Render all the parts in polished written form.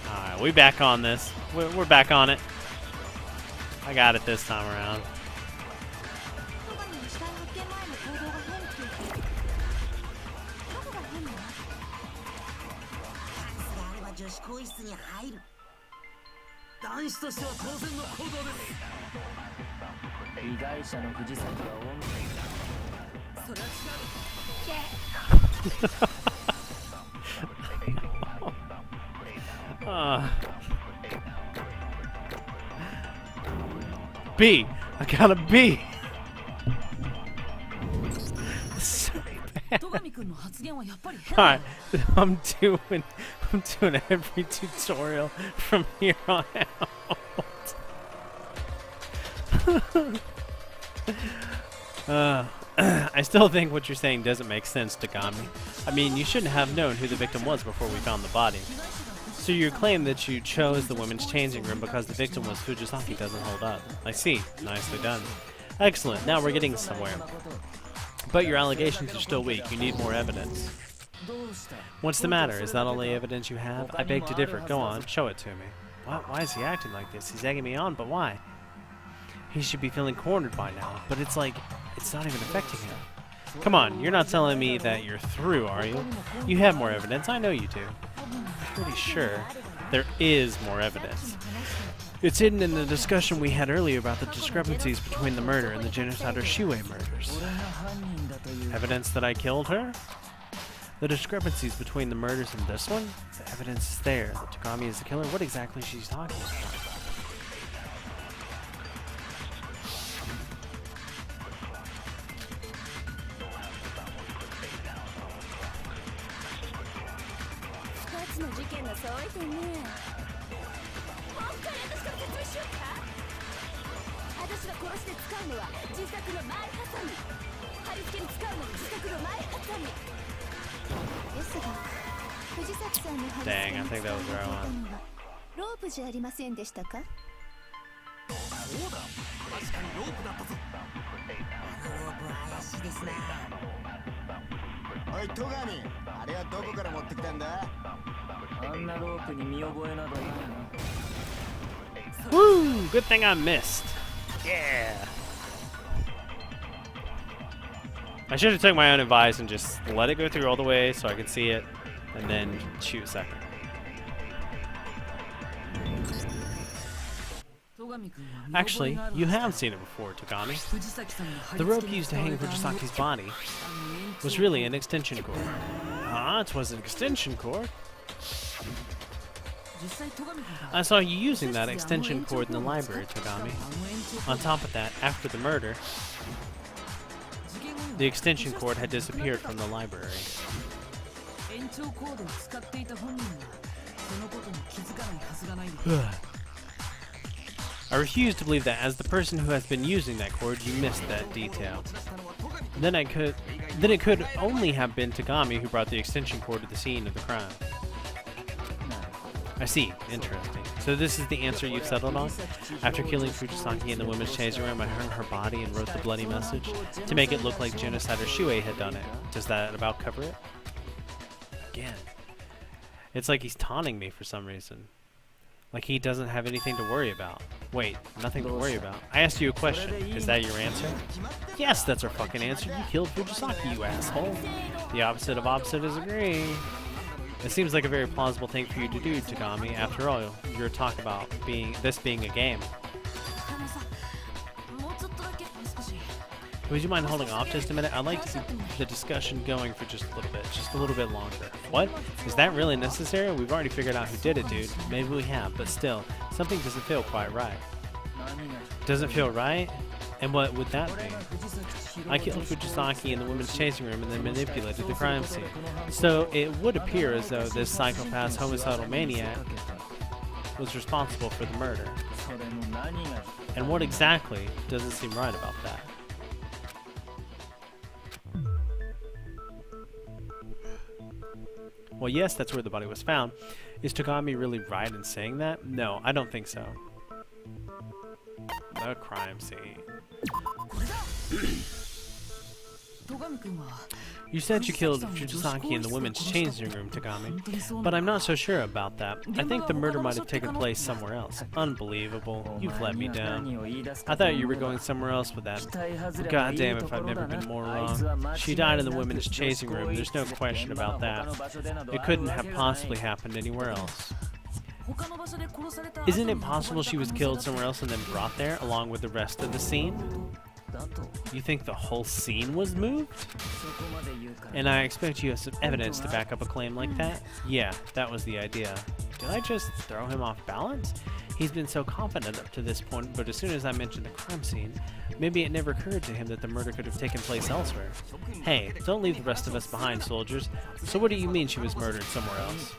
Alright, we back on this. We're back on it. I got it this time around. B. I got a B. So bad. Alright, I'm doing every tutorial from here on out. I still think what you're saying doesn't make sense, Takami. I mean, you shouldn't have known who the victim was before we found the body. So your claim that you chose the women's changing room because the victim was Fujisaki doesn't hold up. I see. Nicely done. Excellent. Now we're getting somewhere. But your allegations are still weak. You need more evidence. What's the matter? Is that all the evidence you have? I beg to differ. Go on. Show it to me. Why is he acting like this? He's egging me on, but why? He should be feeling cornered by now. But it's like, it's not even affecting him. Come on. You're not telling me that you're through, are you? You have more evidence. I know you do. Pretty sure there is more evidence. It's hidden in the discussion we had earlier about the discrepancies between the murder and the genocide or Shiwei murders. Evidence that I killed her? The discrepancies between the murders and this one? The evidence is there. That Takami is the killer? What exactly is she talking about? Dang, I think that was where I went. Woo! Good thing I missed. Yeah. I should have took my own advice and just let it go through all the way so I could see it, and then shoot a second. Actually, you have seen it before, Takami. The rope used to hang Fujisaki's body was really an extension cord. Ah, it was an extension cord? I saw you using that extension cord in the library, Takami. On top of that, after the murder, the extension cord had disappeared from the library. I refuse to believe that as the person who has been using that cord, you missed that detail. Then it could only have been Takami who brought the extension cord to the scene of the crime. I see. Interesting. So this is the answer you've settled on? After killing Fujisaki in the women's changing room, I hung her body and wrote the bloody message to make it look like genocide or Shiwei had done it. Does that about cover it? Again. It's like he's taunting me for some reason. Like he doesn't have anything to worry about. Wait, nothing to worry about. I asked you a question. Is that your answer? Yes, that's our fucking answer. You killed Fujisaki, you asshole. The opposite of opposite is agree. It seems like a very plausible thing for you to do, Takami. After all, your talk about this being a game. Would you mind holding off just a minute? I'd like to see the discussion going for just a little bit longer. What? Is that really necessary? We've already figured out who did it, dude. Maybe we have, but still, something doesn't feel quite right. Doesn't feel right? And what would that be? I killed Fujisaki in the women's changing room and then manipulated the crime scene. So it would appear as though this psychopath's homicidal maniac was responsible for the murder. And what exactly doesn't seem right about that? Well, yes, that's where the body was found. Is Takami really right in saying that? No, I don't think so. The crime scene. You said you killed Fujisaki in the women's changing room, Tagami, but I'm not so sure about that. I think the murder might have taken place somewhere else. Unbelievable. You've let me down. I thought you were going somewhere else with that. God damn if I've never been more wrong. She died in the women's changing room. There's no question about that. It couldn't have possibly happened anywhere else. Isn't it possible she was killed somewhere else and then brought there along with the rest of the scene? You think the whole scene was moved? And I expect you have some evidence to back up a claim like that? Yeah, that was the idea. Did I just throw him off balance? He's been so confident up to this point, but as soon as I mentioned the crime scene, maybe it never occurred to him that the murder could have taken place elsewhere. Hey, don't leave the rest of us behind, soldiers. So what do you mean she was murdered somewhere else?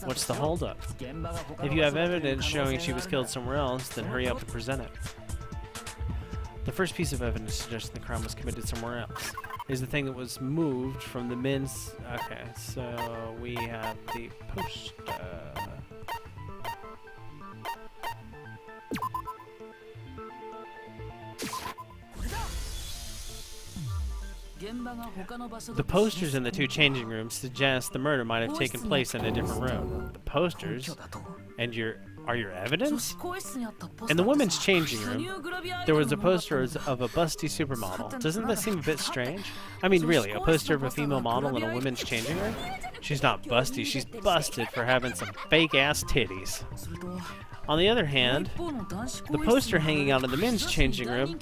What's the holdup? If you have evidence showing she was killed somewhere else, then hurry up and present it. The first piece of evidence suggesting the crime was committed somewhere else is the thing that was moved from the men's... Okay, so we have the poster. The posters in the two changing rooms suggest the murder might have taken place in a different room. The posters? And are your evidence? In the women's changing room, there was a poster of a busty supermodel. Doesn't that seem a bit strange? I mean, really, a poster of a female model in a women's changing room? She's not busty, she's busted for having some fake-ass titties. On the other hand, the poster hanging out in the men's changing room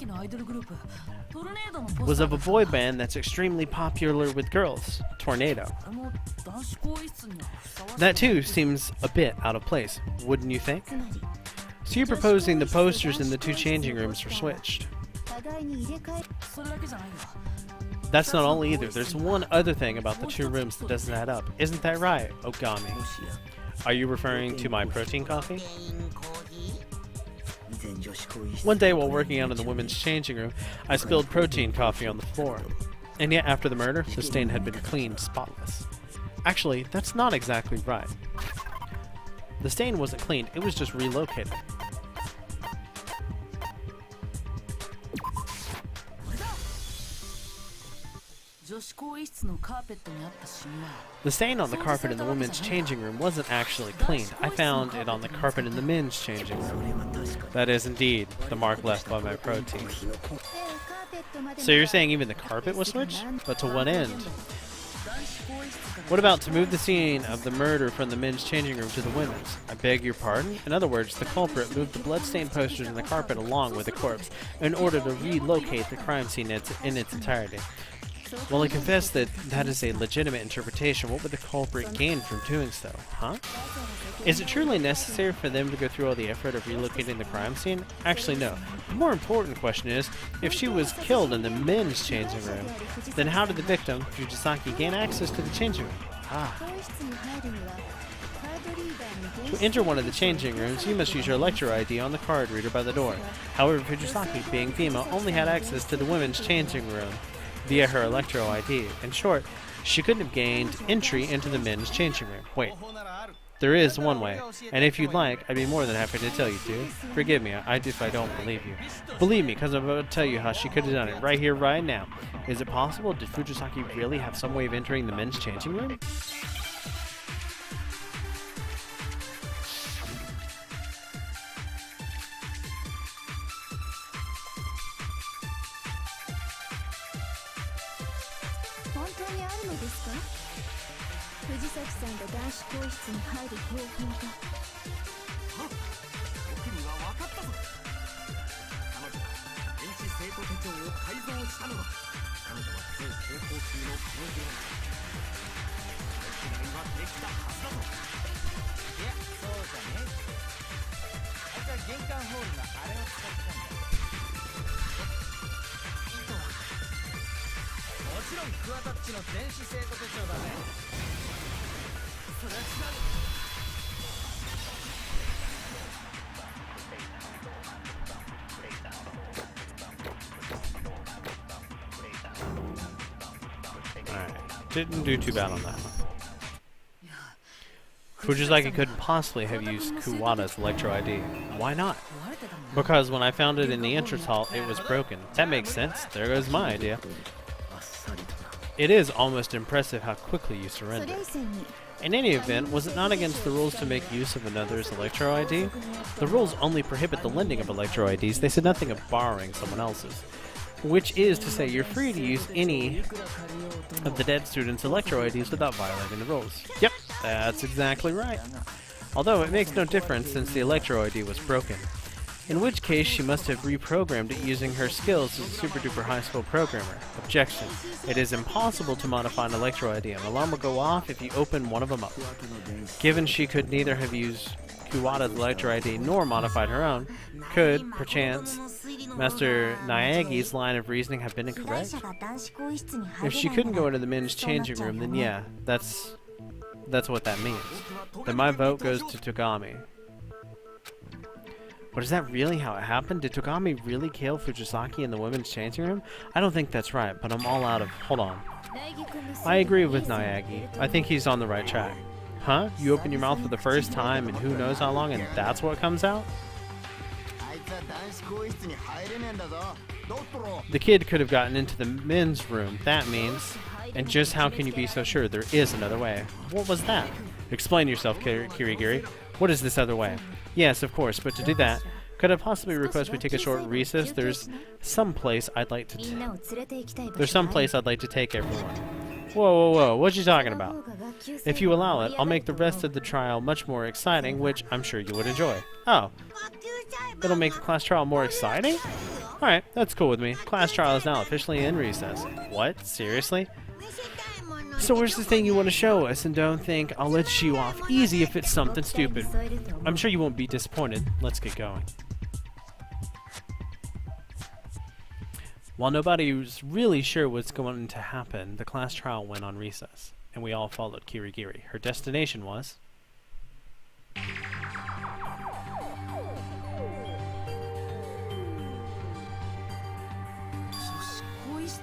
was of a boy band that's extremely popular with girls, Tornado. That too seems a bit out of place, wouldn't you think? So you're proposing the posters in the two changing rooms were switched. That's not all either. There's one other thing about the two rooms that doesn't add up. Isn't that right, Ogami? Are you referring to my protein coffee? One day while working out in the women's changing room, I spilled protein coffee on the floor. And yet after the murder, the stain had been cleaned spotless. Actually, that's not exactly right. The stain wasn't cleaned, it was just relocated. The stain on the carpet in the women's changing room wasn't actually cleaned. I found it on the carpet in the men's changing room. That is indeed the mark left by my protein. So you're saying even the carpet was switched? But to what end? What about to move the scene of the murder from the men's changing room to the women's? I beg your pardon? In other words, the culprit moved the bloodstained posters in the carpet along with the corpse in order to relocate the crime scene in its entirety. Well, I confess that that is a legitimate interpretation. What would the culprit gain from doing so? Huh? Is it truly necessary for them to go through all the effort of relocating the crime scene? Actually, no. The more important question is, if she was killed in the men's changing room, then how did the victim, Fujisaki, gain access to the changing room? To enter one of the changing rooms, you must use your Electro ID on the card reader by the door. However, Fujisaki, being female, only had access to the women's changing room via her Electro ID. In short, she couldn't have gained entry into the men's changing room. Wait, there is one way, and if you'd like, I'd be more than happy to tell you to. Forgive me if I don't believe you. Believe me, because I'm about to tell you how she could have done it right here, right now. Is it possible? Did Fujisaki really have some way of entering the men's changing room? Didn't do too bad on that one. Fujisaki couldn't possibly have used Kuwata's Electro ID. Why not? Because when I found it in the entrance hall, it was broken. That makes sense. There goes my idea. It is almost impressive how quickly you surrender. In any event, was it not against the rules to make use of another's Electro ID? The rules only prohibit the lending of Electro IDs. They said nothing of borrowing someone else's. Which is to say, you're free to use any of the dead students' Electro IDs without violating the rules. Yep, that's exactly right. Although it makes no difference since the Electro ID was broken. In which case, she must have reprogrammed it using her skills as a super-duper high-school programmer. Objection. It is impossible to modify an Electro ID. An alarm will go off if you open one of them up. Given she could neither have used Kuwata's Electro ID nor modified her own, could, perchance, Master Naegi's line of reasoning have been incorrect? If she couldn't go into the men's changing room, then yeah, that's what that means. Then my vote goes to Togami. But is that really how it happened? Did Togami really kill Fujisaki in the women's changing room? I don't think that's right, but I'm all out of... Hold on. I agree with Naegi. I think he's on the right track. Huh? You open your mouth for the first time and who knows how long and that's what comes out? The kid could have gotten into the men's room, that means. And just how can you be so sure there is another way? What was that? Explain yourself, Kirigiri. What is this other way? Yes, of course, but to do that, could I possibly request we take a short recess? There's some place I'd like to take everyone. Whoa, what you talking about? If you allow it, I'll make the rest of the trial much more exciting, which I'm sure you would enjoy. Oh. It'll make the class trial more exciting? Alright, that's cool with me. Class trial is now officially in recess. What? Seriously? So where's the thing you want to show us? And don't think I'll let you off easy if it's something stupid. I'm sure you won't be disappointed. Let's get going. While nobody was really sure what's going to happen, the class trial went on recess, and we all followed Kirigiri. Her destination was...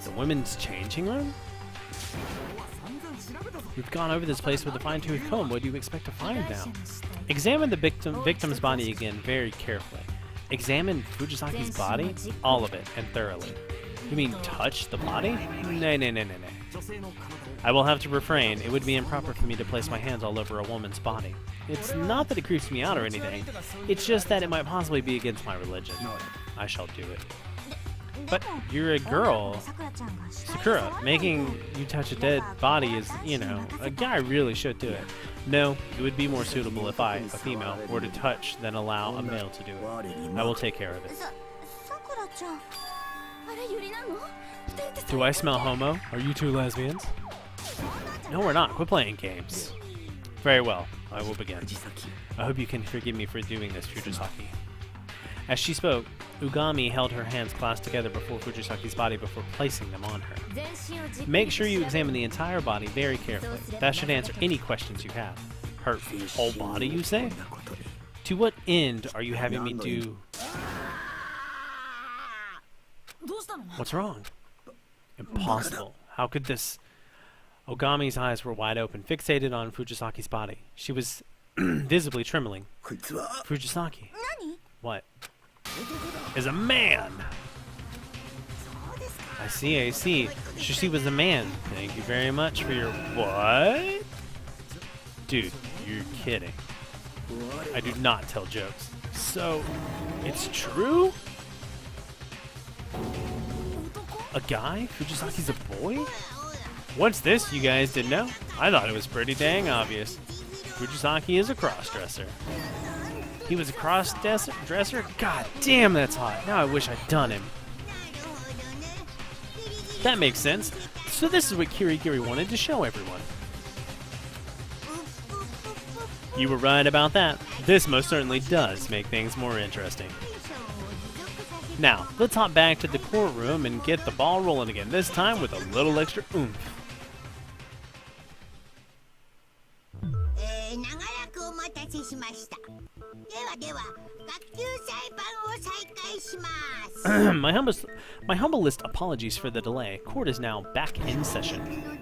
the women's changing room? We've gone over this place with a fine-tooth comb. What do you expect to find now? Examine the victim's body again very carefully. Examine Fujisaki's body? All of it, and thoroughly. You mean touch the body? Nay. I will have to refrain. It would be improper for me to place my hands all over a woman's body. It's not that it creeps me out or anything. It's just that it might possibly be against my religion. I shall do it. But you're a girl. Sakura, making you touch a dead body is, you know, a guy really should do it. No, it would be more suitable if I, a female, were to touch than allow a male to do it. I will take care of it. Do I smell homo? Are you two lesbians? No, we're not. Quit playing games. Very well. I will begin. I hope you can forgive me for doing this, Fujisaki. As she spoke, Ugami held her hands clasped together before Fujisaki's body before placing them on her. Make sure you examine the entire body very carefully. That should answer any questions you have. Her whole body, you say? To what end are you having me do... What's wrong? Impossible. How could this... Ogami's eyes were wide open, fixated on Fujisaki's body. She was visibly trembling. Fujisaki. What? Is a man! I see. She was a man. Thank you very much for your... What? Dude, you're kidding. I do not tell jokes. So, it's true? A guy? Fujisaki's a boy? What's this you guys didn't know? I thought it was pretty dang obvious. Fujisaki is a cross-dresser. He was a cross-dresser? God damn, that's hot. Now I wish I'd done him. That makes sense. So this is what Kirigiri wanted to show everyone. You were right about that. This most certainly does make things more interesting. Now, let's hop back to the courtroom and get the ball rolling again, this time with a little extra oomph. My humblest apologies for the delay. Court is now back in session.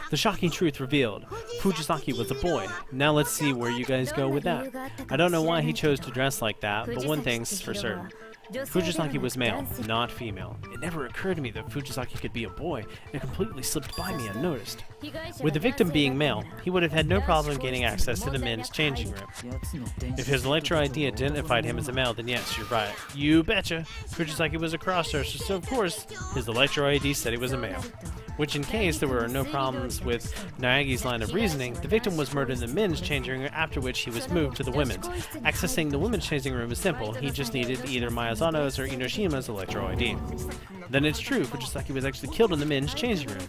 The shocking truth revealed. Fujisaki was a boy. Now let's see where you guys go with that. I don't know why he chose to dress like that, but one thing's for certain. Fujisaki was male, not female. It never occurred to me that Fujisaki could be a boy. It completely slipped by me unnoticed. With the victim being male, he would have had no problem gaining access to the men's changing room. If his electro ID identified him as a male, then yes, you're right. You betcha! Fujisaki was a cross-dresser, so of course, his electro ID said he was a male. Which, in case there were no problems with Naegi's line of reasoning, the victim was murdered in the men's changing room, after which he was moved to the women's. Accessing the women's changing room is simple. He just needed either Miyazano's or Inoshima's electro ID. Then it's true, Fujisaki was actually killed in the men's changing room.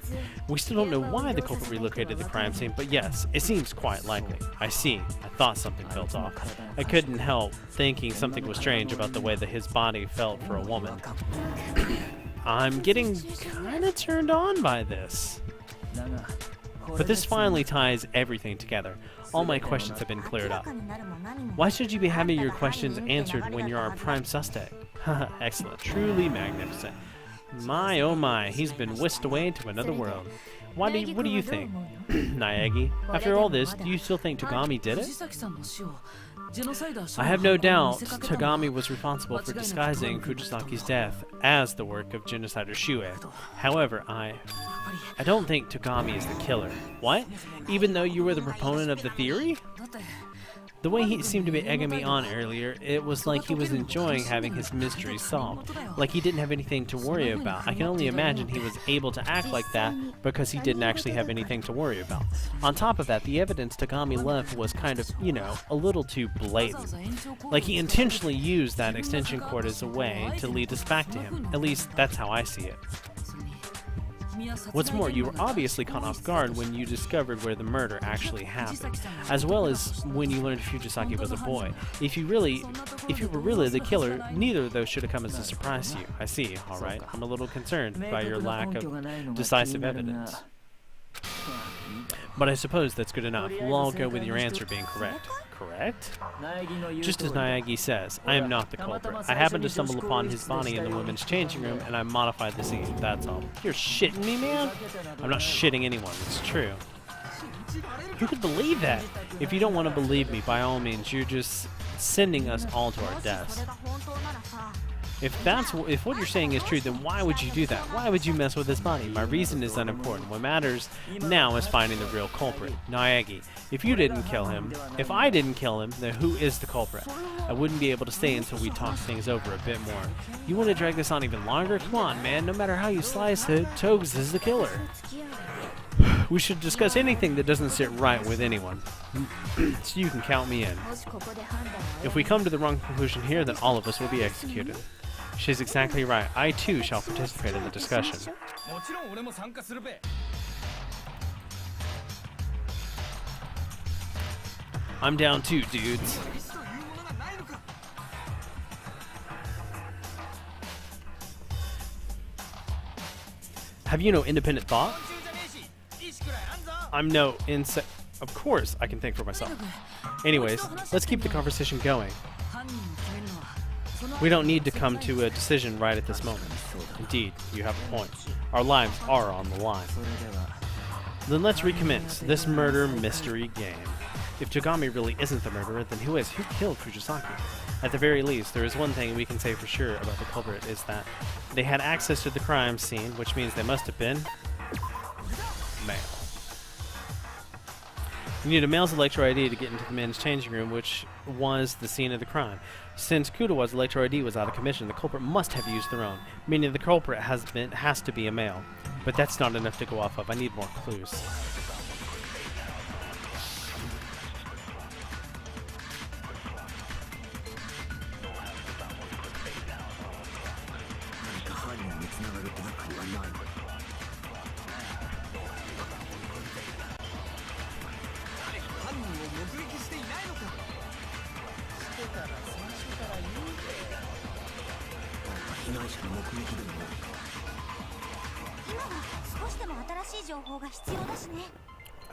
We still don't know why the culprit relocated the crime scene, but yes, it seems quite likely. I see. I thought something felt off. I couldn't help thinking something was strange about the way that his body felt for a woman. I'm getting kinda turned on by this. But this finally ties everything together. All my questions have been cleared up. Why should you be having your questions answered when you're our prime suspect? Haha, excellent. Truly magnificent. My oh my, he's been whisked away to another world. What do you think, Naegi? After all this, do you still think Togami did it? I have no doubt Togami was responsible for disguising Fujisaki's death as the work of genocider Shue. However, I don't think Togami is the killer. What? Even though you were the proponent of the theory? The way he seemed to be egging me on earlier, it was like he was enjoying having his mystery solved. Like he didn't have anything to worry about. I can only imagine he was able to act like that because he didn't actually have anything to worry about. On top of that, the evidence Togami left was kind of, you know, a little too blatant. Like he intentionally used that extension cord as a way to lead us back to him. At least, that's how I see it. What's more, you were obviously caught off guard when you discovered where the murder actually happened, as well as when you learned Fujisaki was a boy. If you were really the killer, neither of those should have come as a surprise to you. I see, alright. I'm a little concerned by your lack of decisive evidence. But I suppose that's good enough. We'll all go with your answer being correct. Correct? Just as Naegi says, I am not the culprit. I happened to stumble upon his body in the women's changing room, and I modified the scene, that's all. You're shitting me, man? I'm not shitting anyone, it's true. Who could believe that? If you don't want to believe me, by all means, you're just sending us all to our deaths. If what you're saying is true, then why would you do that? Why would you mess with his body? My reason is unimportant. What matters now is finding the real culprit, Naegi. If you didn't kill him, if I didn't kill him, then who is the culprit? I wouldn't be able to stay until we talk things over a bit more. You want to drag this on even longer? Come on, man. No matter how you slice it, Togs is the killer. We should discuss anything that doesn't sit right with anyone. So you can count me in. If we come to the wrong conclusion here, then all of us will be executed. She's exactly right. I too shall participate in the discussion. I'm down too, dudes. Have you no independent thought? I'm no insect. Of course, I can think for myself. Anyways, let's keep the conversation going. We don't need to come to a decision right at this moment. Indeed, you have a point. Our lives are on the line. Then let's recommence this murder mystery game. If Togami really isn't the murderer, then who is? Who killed Fujisaki? At the very least, there is one thing we can say for sure about the culprit, is that they had access to the crime scene, which means they must have been male. You need a male's electro ID to get into the men's changing room, which was the scene of the crime. Since Kudowa's electro ID was out of commission, the culprit must have used their own, meaning the culprit has to be a male. But that's not enough to go off of. I need more clues.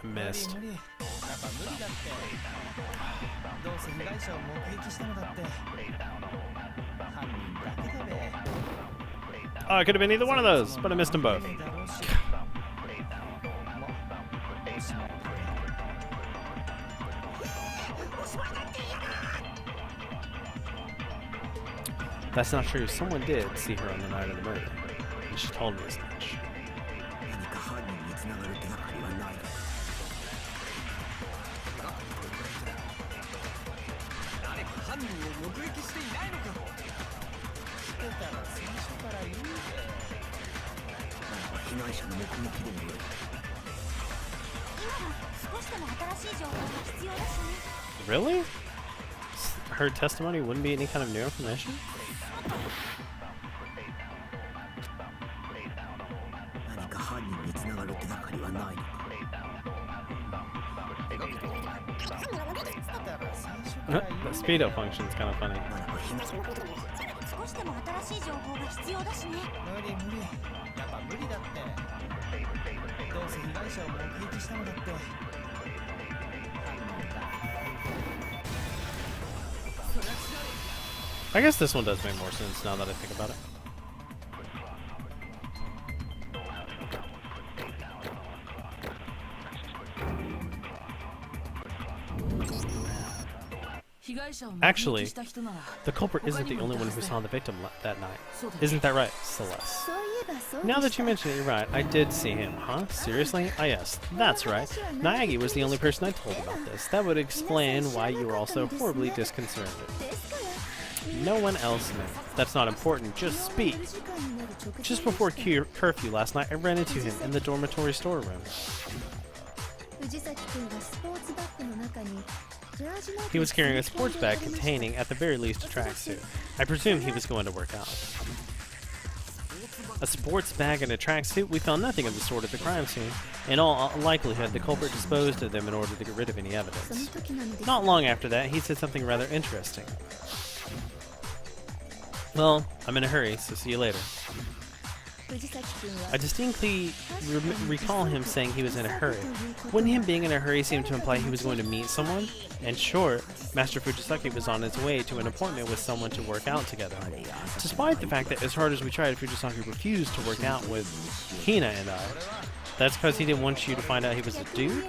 I missed. Oh, I could have been either one of those, but I missed them both. That's not true. Someone did see her on the night of the murder, and she told me as much. Really? Her testimony wouldn't be any kind of new information? The speed up function is kind of funny. I guess this one does make more sense now that I think about it. Actually, the culprit isn't the only one who saw the victim that night. Isn't that right, Celeste? Now that you mention it, you're right. I did see him, huh? Seriously? Ah, yes. That's right. Naegi was the only person I told about this. That would explain why you were all so horribly disconcerted. No one else knew. That's not important. Just speak. Just before curfew last night, I ran into him in the dormitory storeroom. He was carrying a sports bag containing, at the very least, a tracksuit. I presume he was going to work out. A sports bag and a tracksuit? We found nothing of the sort at the crime scene. In all likelihood, the culprit disposed of them in order to get rid of any evidence. Not long after that, he said something rather interesting. Well, I'm in a hurry, so see you later. I distinctly recall him saying he was in a hurry. Wouldn't him being in a hurry seem to imply he was going to meet someone? In short, Master Fujisaki was on his way to an appointment with someone to work out together. Despite the fact that as hard as we tried, Fujisaki refused to work out with Hina and I. That's because he didn't want you to find out he was a dude?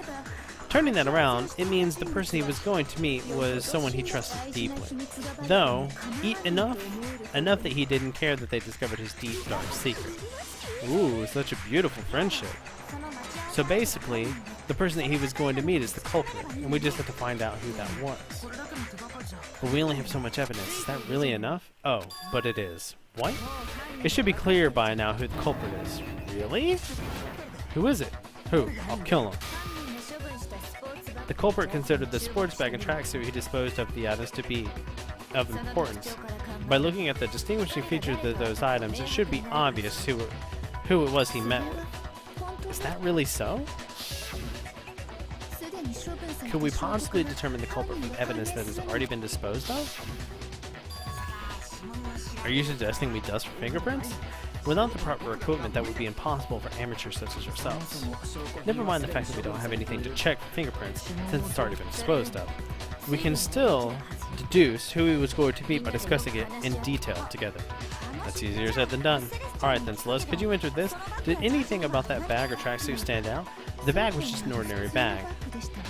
Turning that around, it means the person he was going to meet was someone he trusted deeply. Though, enough that he didn't care that they discovered his deep, dark secret. Ooh, such a beautiful friendship. So basically, the person that he was going to meet is the culprit, and we just have to find out who that was. But we only have so much evidence. Is that really enough? Oh, but it is. What? It should be clear by now who the culprit is. Really? Who is it? Who? I'll kill him. The culprit considered the sports bag and tracksuit he disposed of the items to be of importance. By looking at the distinguishing features of those items, it should be obvious who it was he met with. Is that really so? Could we possibly determine the culprit from evidence that has already been disposed of? Are you suggesting we dust for fingerprints? Without the proper equipment, that would be impossible for amateurs such as yourselves. Never mind the fact that we don't have anything to check for fingerprints, since it's already been disposed of. We can still deduce who he was going to meet by discussing it in detail together. That's easier said than done. Alright then, Celeste, could you enter this? Did anything about that bag or tracksuit stand out? The bag was just an ordinary bag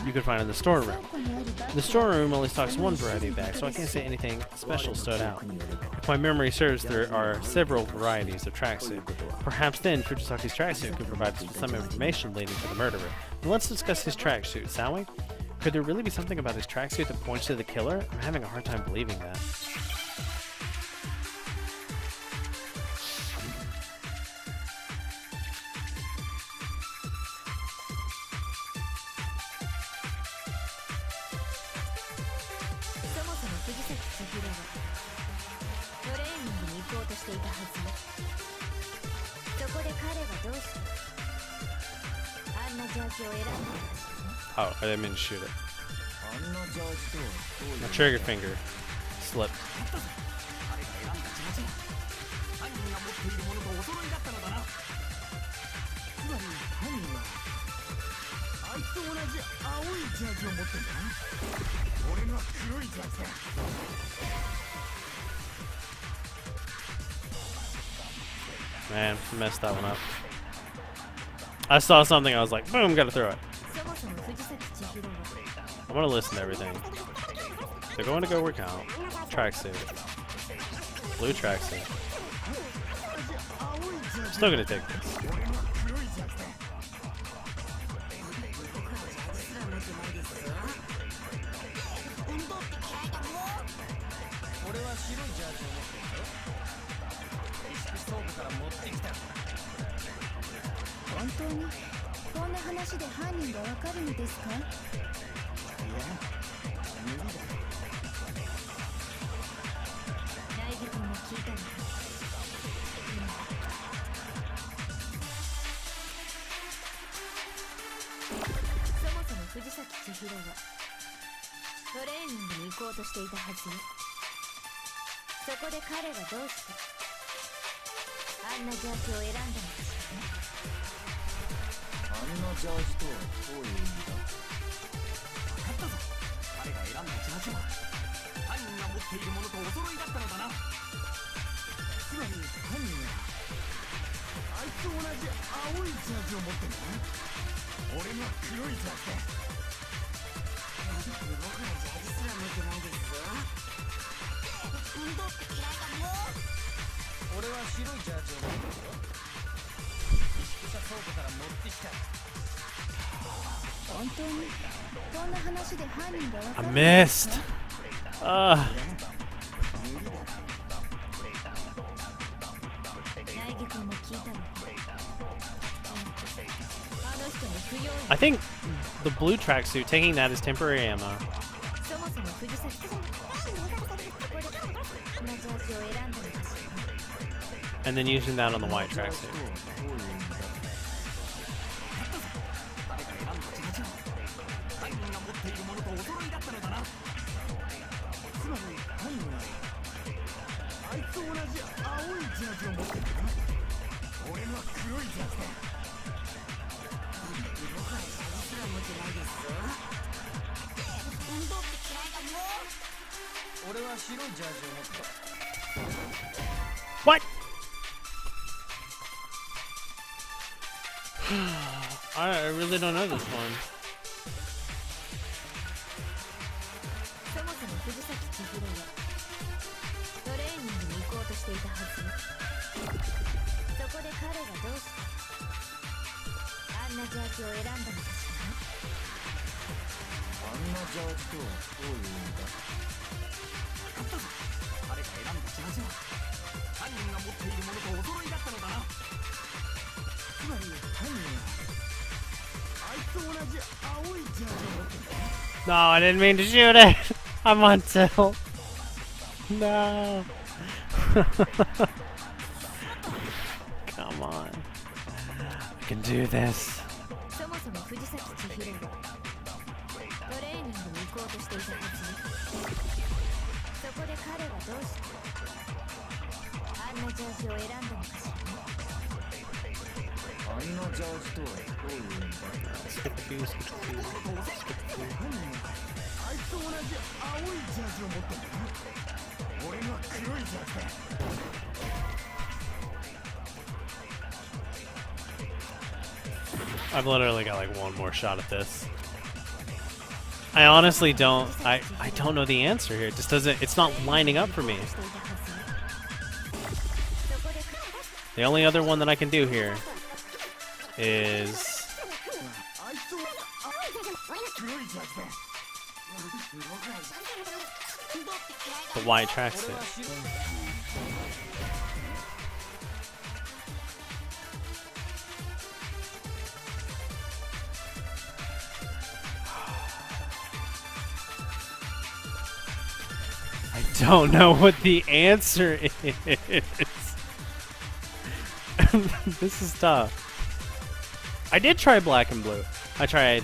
you could find in the storeroom. The storeroom only stocks one variety of bags, so I can't say anything special stood out. If my memory serves, there are several varieties of tracksuit. Perhaps then Fujisaki's tracksuit could provide us with some information leading to the murderer. But let's discuss his tracksuit, shall we? Could there really be something about his tracksuit that points to the killer? I'm having a hard time believing that. Oh, I didn't mean to shoot it. My trigger finger slipped. Man, messed that one up. I saw something, I was like, boom, gotta throw it. I'm gonna listen to everything. They're going to go work out. Tracksuit. blue tracksuit. Still gonna take this. I missed. I think the blue tracksuit, taking that as temporary ammo. And then using that on the white tracksuit. What? I really don't know this one. No, I didn't mean to shoot it. I'm on tilt. No. Come on. I can do this. I've literally got like one more shot at this. I honestly don't. I don't know the answer here. It just doesn't. It's not lining up for me. The only other one that I can do here is the white tracksuit. I don't know what the answer is. This is tough. I did try black and blue. I tried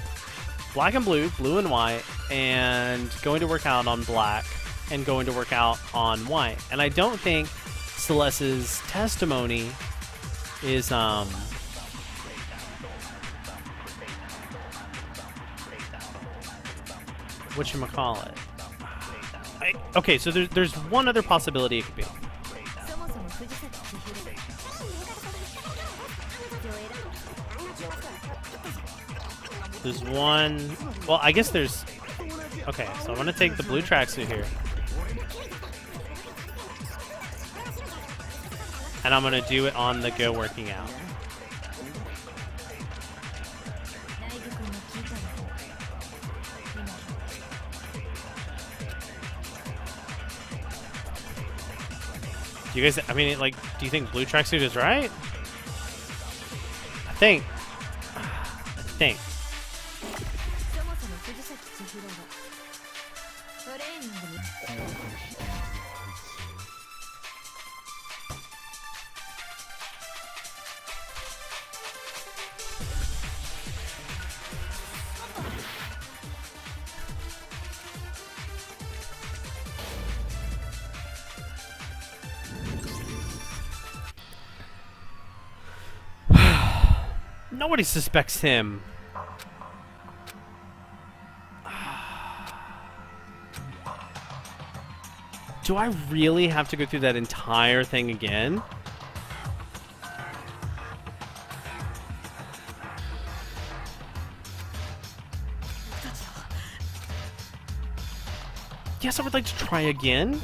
black and blue, blue and white, and going to work out on black and going to work out on white. And I don't think Celeste's testimony is whatchamacallit. Okay, so there's one other possibility it could be. There's one. Well, I guess there's. Okay, so I'm gonna take the blue tracksuit here. And I'm gonna do it on the go working out. Do you guys, I mean, like, do you think blue tracksuit is right? I think. Nobody suspects him. Do I really have to go through that entire thing again? Yes, I would like to try again.